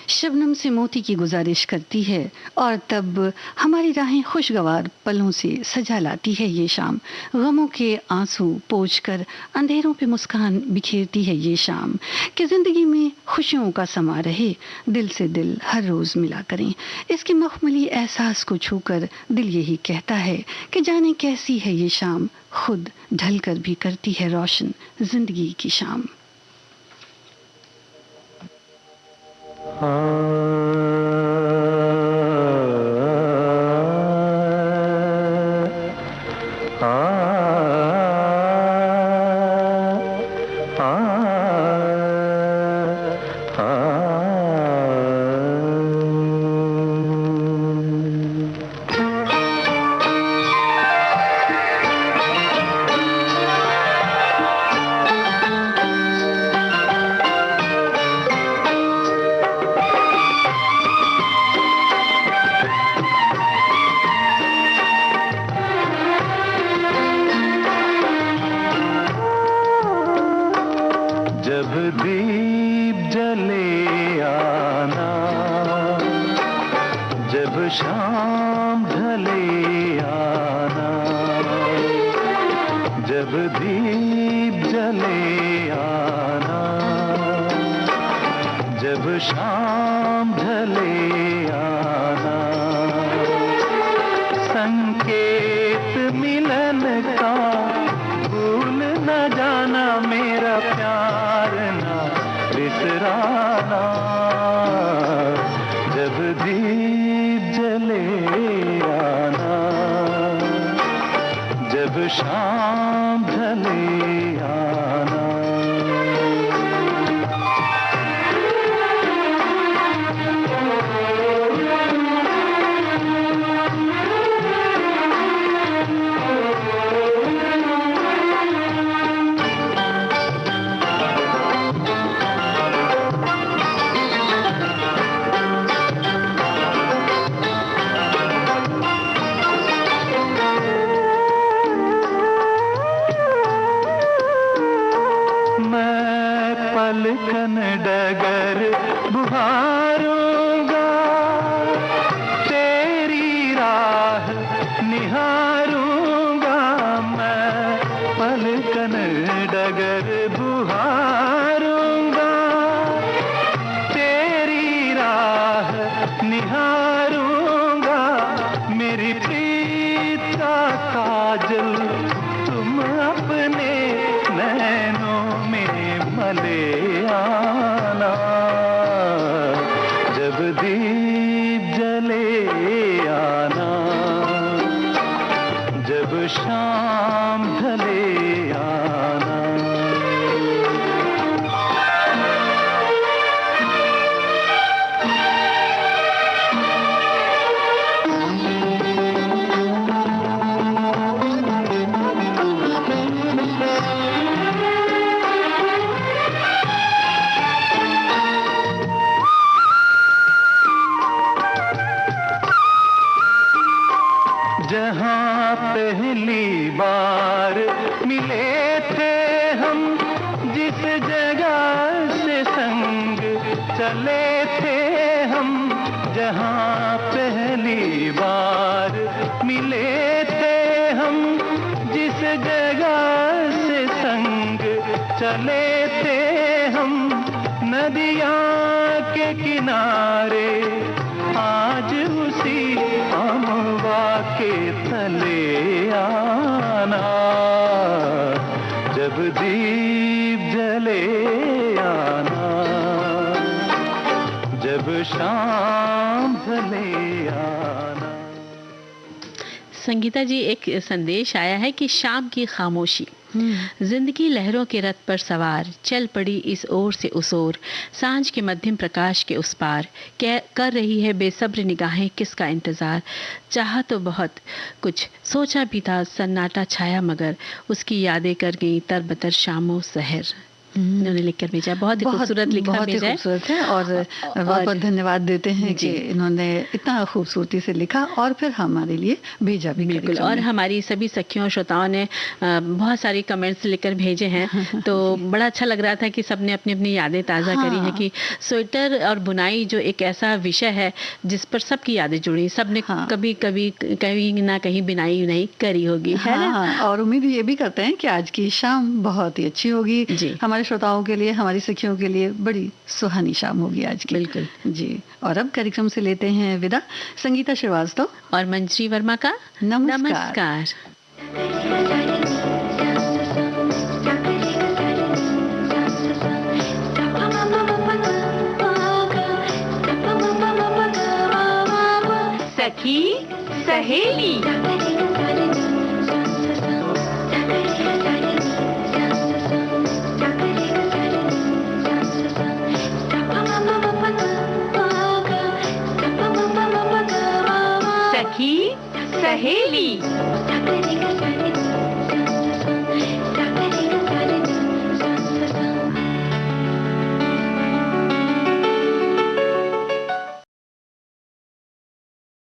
Speaker 1: शबनम से मोती की गुजारिश करती है और तब हमारी राहें खुशगवार पलों से सजा लाती है ये शाम। गमों के आंसू पोंछकर अंधेरों पे मुस्कान बिखेरती है ये शाम कि जिंदगी में खुशियों का समा रहे, दिल से दिल हर रोज मिला करें। इसके मखमली एहसास को छूकर दिल यही कहता है कि जाने कैसी है ये शाम, खुद ढलकर भी करती है रोशन जिंदगी की शाम।
Speaker 3: शाम ढले आना, जब दीप जले आना, जब शाम ढले आना, संकेत मिलन का भूल न जाना, मेरा प्यार ना बिसराना, जब दीप जले आना, जब शाम ढले आना। पलकन डगर बुहारूंगा, तेरी राह निहारूंगा मैं, पलकन डगर बुहारूंगा, तेरी राह निहारूंगा, मेरी प्रीत का काजल तुम अपने नैनों में मले आना, जब दीप जले आना, जब शाम ढले आना। जहाँ पहली बार मिले थे हम, जिस जगह से संग चले थे हम, जहाँ पहली बार मिले थे हम, जिस जगह से संग चले थे हम, नदियाँ के किनारे आज उसी अमवा के तले आना, जब दीप जले आना, जब शाम ढले आना।
Speaker 2: संगीता जी, एक संदेश आया है कि शाम की खामोशी, जिंदगी लहरों के रथ पर सवार, चल पड़ी इस ओर से उस ओर, सांझ के मध्यम प्रकाश के उस पार, कर रही है बेसब्र निगाहें किसका इंतजार, चाहा तो बहुत कुछ सोचा भी था सन्नाटा छाया, मगर उसकी यादें कर गई तरबतर शामो सहर। इन्होंने लिखकर भेजा, बहुत ही खूबसूरत लिखा
Speaker 1: बहुत ही
Speaker 2: भेजा है।
Speaker 1: खूबसूरत है और बहुत बहुत धन्यवाद देते हैं कि इन्होंने इतना खूबसूरती से लिखा और फिर हमारे लिए भेजा भी।
Speaker 2: बिल्कुल, और हमारी सभी सखियों और श्रोताओं ने बहुत सारी कमेंट्स लिखकर भेजे हैं, तो बड़ा अच्छा लग रहा था कि सबने अपनी अपनी यादें ताज़ा करी हैं कि स्वेटर और बुनाई जो एक ऐसा विषय है जिस पर सबकी यादें जुड़ी, सबने कभी कभी कहीं ना कहीं बुनाई नहीं करी होगी, है ना?
Speaker 1: और उम्मीद ये भी करते हैं कि आज की शाम बहुत ही अच्छी होगी, हमारे श्रोताओं के लिए, हमारी सखियों के लिए बड़ी सुहानी शाम होगी आज की।
Speaker 2: बिल्कुल
Speaker 1: जी। और अब कार्यक्रम से लेते हैं विदा, संगीता श्रीवास्तव
Speaker 2: और मंजरी वर्मा का नमस्कार।
Speaker 5: सखी सहेली। सहेली।